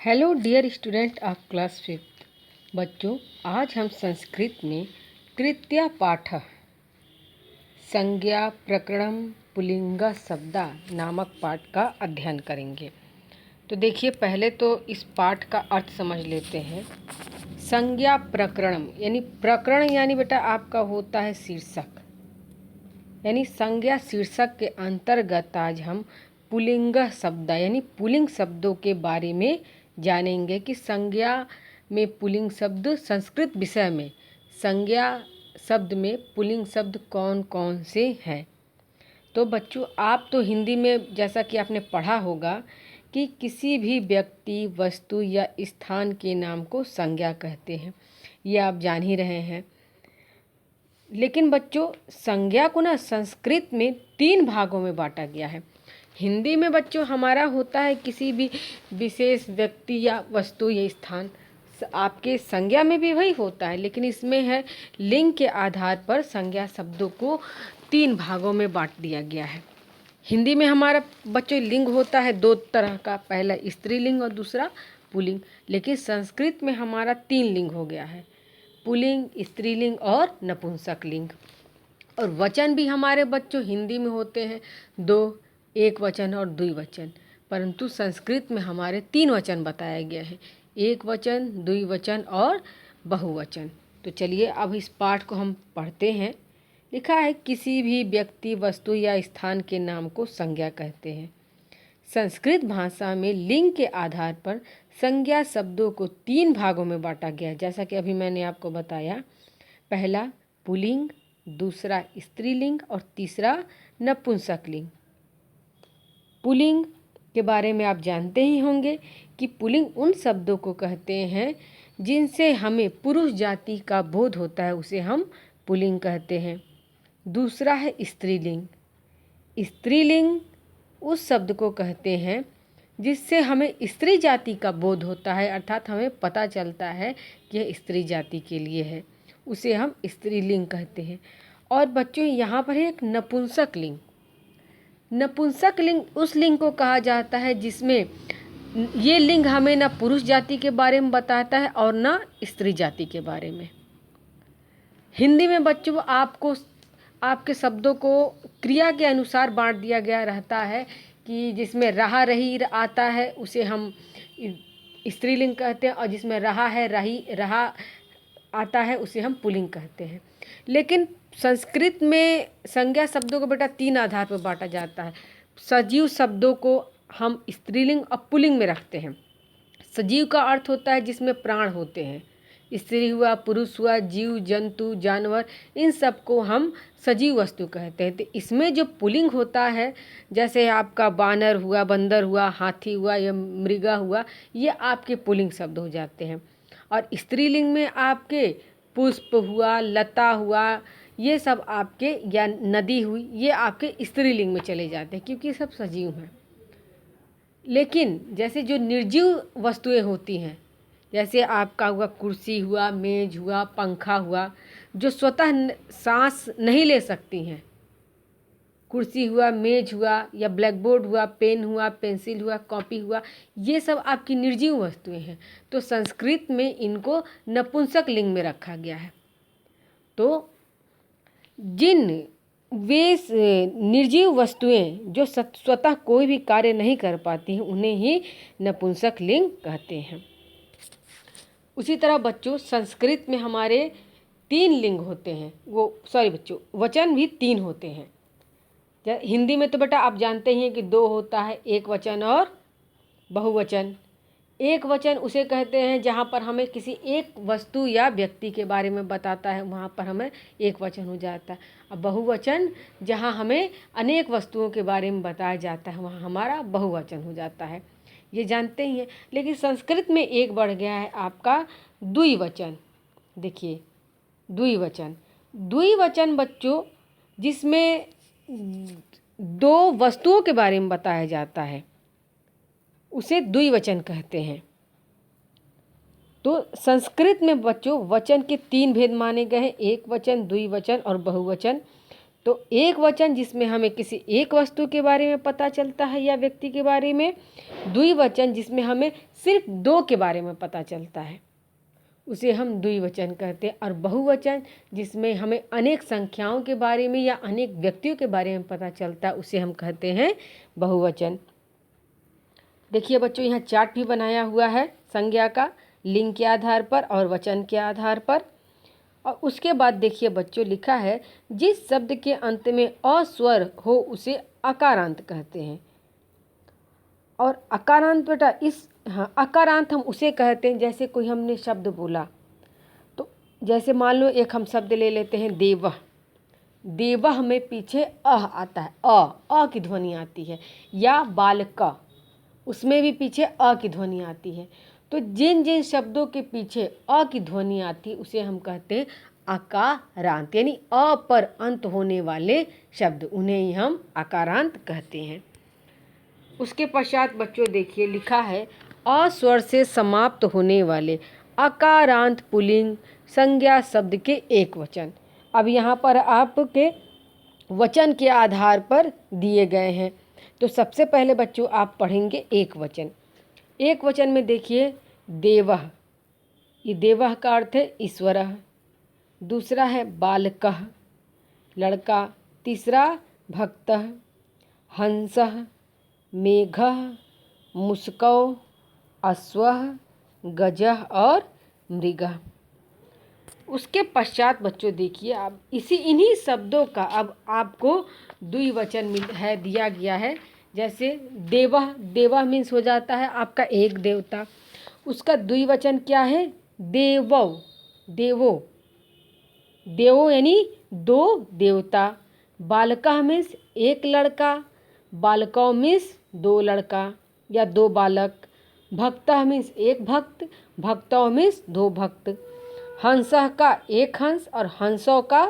Hello dear student of class 5th। बच्चों, आज हम संस्कृत में तृतीय पाठ संज्ञा प्रकरणम पुल्लिंग शब्दा नामक पाठ का अध्ययन करेंगे। तो देखिए, पहले तो इस पाठ का अर्थ समझ लेते हैं। संज्ञा प्रकरणम यानी प्रकरण यानी बेटा आपका होता है शीर्षक, यानी संज्ञा शीर्षक के अंतर्गत आज हम पुल्लिंग शब्द यानी पुल्लिंग शब्दों के बारे में जानेंगे कि संज्ञा में पुल्लिंग शब्द, संस्कृत विषय में संज्ञा शब्द में पुल्लिंग शब्द कौन कौन से हैं। तो बच्चों, आप तो हिंदी में जैसा कि आपने पढ़ा होगा कि किसी भी व्यक्ति, वस्तु या स्थान के नाम को संज्ञा कहते हैं, ये आप जान ही रहे हैं। लेकिन बच्चों, संज्ञा को ना संस्कृत में 3 भागों में बांटा गया है। हिंदी में बच्चों हमारा होता है किसी भी विशेष व्यक्ति या वस्तु या स्थान, आपके संज्ञा में भी वही होता है, लेकिन इसमें है लिंग के आधार पर संज्ञा शब्दों को 3 भागों में बांट दिया गया है। हिंदी में हमारा बच्चों लिंग होता है 2 तरह का, पहला स्त्रीलिंग और दूसरा पुल्लिंग। लेकिन संस्कृत में हमारा 3 लिंग हो गया है, पुल्लिंग, स्त्रीलिंग और नपुंसक लिंग। और वचन भी हमारे बच्चों हिंदी में होते हैं 2, एक वचन और द्विवचन, परंतु संस्कृत में हमारे 3 वचन बताया गया है, एक वचन, द्विवचन और बहुवचन। तो चलिए अब इस पाठ को हम पढ़ते हैं। लिखा है, किसी भी व्यक्ति, वस्तु या स्थान के नाम को संज्ञा कहते हैं। संस्कृत भाषा में लिंग के आधार पर संज्ञा शब्दों को 3 भागों में बांटा गया है, जैसा कि अभी मैंने आपको बताया। पहला पुल्लिंग, दूसरा स्त्रीलिंग और तीसरा नपुंसक लिंग। पुल्लिंग के बारे में आप जानते ही होंगे कि पुल्लिंग उन शब्दों को कहते हैं जिनसे हमें पुरुष जाति का बोध होता है, उसे हम पुल्लिंग कहते हैं। दूसरा है स्त्रीलिंग। स्त्रीलिंग उस शब्द को कहते हैं जिससे हमें स्त्री जाति का बोध होता है, अर्थात हमें पता चलता है कि यह स्त्री जाति के लिए है, उसे हम स्त्रीलिंग कहते हैं। और बच्चों, यहाँ पर है एक नपुंसक लिंग। नपुंसक लिंग उस लिंग को कहा जाता है जिसमें ये लिंग हमें न पुरुष जाति के बारे में बताता है और न स्त्री जाति के बारे में। हिंदी में बच्चों आपको आपके शब्दों को क्रिया के अनुसार बांट दिया गया रहता है कि जिसमें रहा रही आता है उसे हम स्त्रीलिंग कहते हैं, और जिसमें रहा है रही रहा आता है उसे हम पुल्लिंग कहते हैं। लेकिन संस्कृत में संज्ञा शब्दों को बेटा 3 आधार पर बांटा जाता है। सजीव शब्दों को हम स्त्रीलिंग और पुल्लिंग में रखते हैं। सजीव का अर्थ होता है जिसमें प्राण होते हैं, स्त्री हुआ, पुरुष हुआ, जीव जंतु जानवर, इन सब को हम सजीव वस्तु कहते हैं। तो इसमें जो पुल्लिंग होता है, जैसे आपका बानर हुआ, बंदर हुआ, हाथी हुआ या मृगा हुआ, ये आपके पुल्लिंग शब्द हो जाते हैं। और स्त्रीलिंग में आपके पुष्प हुआ, लता हुआ, ये सब आपके, या नदी हुई, ये आपके स्त्रीलिंग में चले जाते हैं क्योंकि ये सब सजीव हैं। लेकिन जैसे जो निर्जीव वस्तुएं होती हैं, जैसे आपका हुआ कुर्सी हुआ, मेज हुआ, पंखा हुआ, जो स्वतः सांस नहीं ले सकती हैं, कुर्सी हुआ, मेज हुआ या ब्लैक बोर्ड हुआ, पेन हुआ, पेंसिल हुआ, कॉपी हुआ, ये सब आपकी निर्जीव वस्तुएं हैं। तो संस्कृत में इनको नपुंसक लिंग में रखा गया है। तो जिन वे निर्जीव वस्तुएं जो स्वतः कोई भी कार्य नहीं कर पाती हैं, उन्हें ही नपुंसक लिंग कहते हैं। उसी तरह बच्चों, संस्कृत में हमारे 3 लिंग होते हैं, बच्चों वचन भी 3 होते हैं। हिंदी में तो बेटा आप जानते ही हैं कि 2 होता है, एक वचन और बहुवचन। एक वचन उसे कहते हैं जहाँ पर हमें किसी एक वस्तु या व्यक्ति के बारे में बताता है, वहाँ पर हमें एक वचन हो जाता है। अब बहुवचन जहाँ हमें अनेक वस्तुओं के बारे में बताया जाता है, वहाँ हमारा बहुवचन हो जाता है, ये जानते ही हैं। लेकिन संस्कृत में एक बढ़ गया है आपका द्विवचन। देखिए, द्विवचन बच्चों जिसमें 2 वस्तुओं के बारे में बताया जाता है, उसे द्विवचन कहते हैं। तो संस्कृत में बच्चों वचन के 3 भेद माने गए हैं, एक वचन, द्विवचन और बहुवचन। तो एक वचन जिसमें हमें किसी एक वस्तु के बारे में पता चलता है या व्यक्ति के बारे में, द्विवचन जिसमें हमें सिर्फ दो के बारे में पता चलता है उसे हम द्विवचन कहते हैं, और बहुवचन जिसमें हमें अनेक संख्याओं के बारे में या अनेक व्यक्तियों के बारे में पता चलता है उसे हम कहते हैं बहुवचन। देखिए बच्चों, यहाँ चार्ट भी बनाया हुआ है संज्ञा का, लिंग के आधार पर और वचन के आधार पर। और उसके बाद देखिए बच्चों, लिखा है जिस शब्द के अंत में अ स्वर हो उसे अकारांत कहते हैं। और अकारांत बेटा अकारांत हम उसे कहते हैं जैसे कोई हमने शब्द बोला, तो जैसे मान लो एक हम शब्द ले लेते हैं देवह। देवह में पीछे आता है, अ की ध्वनि आती है। या बालका, उसमें भी पीछे अ की ध्वनि आती है। तो जिन जिन शब्दों के पीछे अ की ध्वनि आती है उसे हम कहते हैं अकारांत, यानी अ पर अंत होने वाले शब्द, उन्हें ही हम अकारांत कहते हैं। उसके पश्चात बच्चों देखिए लिखा है अ स्वर से समाप्त होने वाले अकारांत पुल्लिंग संज्ञा शब्द के एक वचन। अब यहाँ पर आपके वचन के आधार पर दिए गए हैं। तो सबसे पहले बच्चों आप पढ़ेंगे एक वचन। एक वचन में देखिए देवः, ये देवः का अर्थ है ईश्वरः। दूसरा है बालकः, लड़का। तीसरा भक्तः, हंसः, मेघः, मुस्कौ, अश्वः, गजः और मृगः। उसके पश्चात बच्चों देखिए अब इन्हीं शब्दों का अब आपको द्विवचन दिया गया है। जैसे देवः, देवः मीन्स हो जाता है आपका एक देवता, उसका द्विवचन क्या है देवौ, देवो, देवो यानी दो देवता। बालकः मीन्स एक लड़का, बालकौ मीन्स दो लड़का या दो बालक। भक्तः मीन्स एक भक्त, भक्तौ मीन्स दो भक्त। हंसः का एक हंस और हंसों का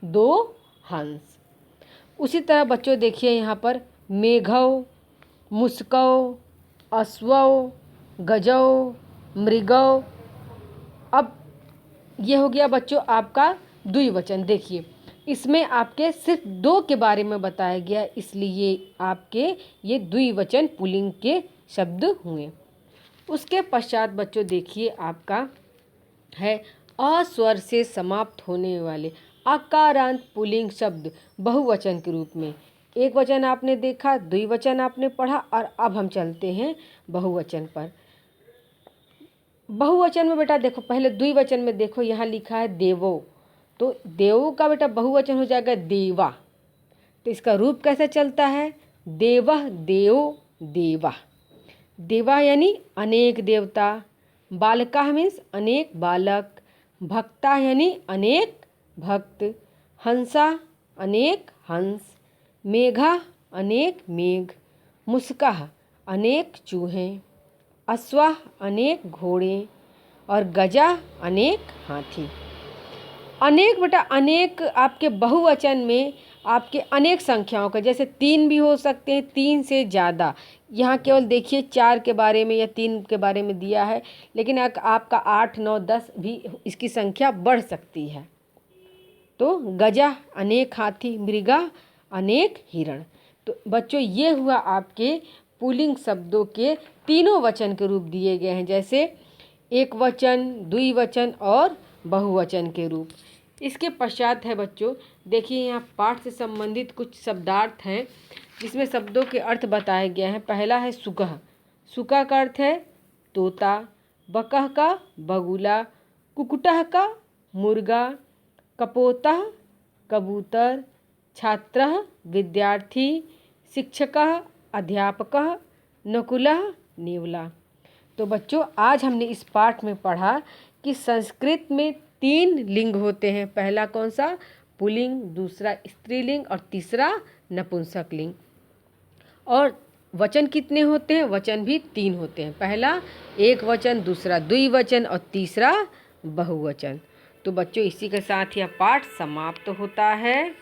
दो हंस। उसी तरह बच्चों देखिए यहाँ पर मेघौ, मुस्कौ, अश्वौ, गजौ, मृगौ। अब ये हो गया बच्चों आपका द्विवचन। देखिए इसमें आपके सिर्फ दो के बारे में बताया गया, इसलिए आपके ये द्विवचन पुल्लिंग के शब्द हुए। उसके पश्चात बच्चों देखिए आपका है अ स्वर से समाप्त होने वाले अकारांत पुल्लिंग शब्द बहुवचन के रूप में। एक वचन आपने देखा, द्विवचन आपने पढ़ा, और अब हम चलते हैं बहुवचन पर। बहुवचन में बेटा देखो, पहले द्विवचन में देखो यहाँ लिखा है देवो, तो देवो का बेटा बहुवचन हो जाएगा देवा। तो इसका रूप कैसे चलता है देवः, देवो, देवा। देवा यानी अनेक देवता, बालका मीन्स अनेक बालक, भक्ता यानी अनेक भक्त, हंसा अनेक हंस, मेघा अनेक मेघ, मुस्का अनेक चूहे, अश्वा अनेक घोड़े और गजा अनेक हाथी। अनेक बेटा अनेक आपके बहुवचन में आपके अनेक संख्याओं का, जैसे 3 भी हो सकते हैं, 3 से ज़्यादा। यहाँ केवल देखिए 4 के बारे में या 3 के बारे में दिया है, लेकिन आपका 8, 9, 10 भी इसकी संख्या बढ़ सकती है। तो गजा अनेक हाथी, मृगा अनेक हिरण। तो बच्चों ये हुआ आपके पुल्लिंग शब्दों के तीनों वचन के रूप दिए गए हैं, जैसे एक वचन, द्विवचन और बहुवचन के रूप। इसके पश्चात है बच्चों देखिए यहाँ पाठ से संबंधित कुछ शब्दार्थ हैं जिसमें शब्दों के अर्थ बताए गए हैं। पहला है सुकह, सुका का अर्थ है तोता, बकह का बगुला, कुकुटह का मुर्गा, कपोतः कबूतर, छात्रः विद्यार्थी, शिक्षकः अध्यापकः, नकुलः नेवला। तो बच्चों आज हमने इस पाठ में पढ़ा कि संस्कृत में 3 लिंग होते हैं। पहला कौन सा पुल्लिंग, दूसरा स्त्रीलिंग और तीसरा नपुंसक लिंग। और वचन कितने होते हैं? वचन भी 3 होते हैं। पहला एक वचन, दूसरा द्विवचन और तीसरा बहुवचन। तो बच्चों इसी के साथ यह पाठ समाप्त होता है।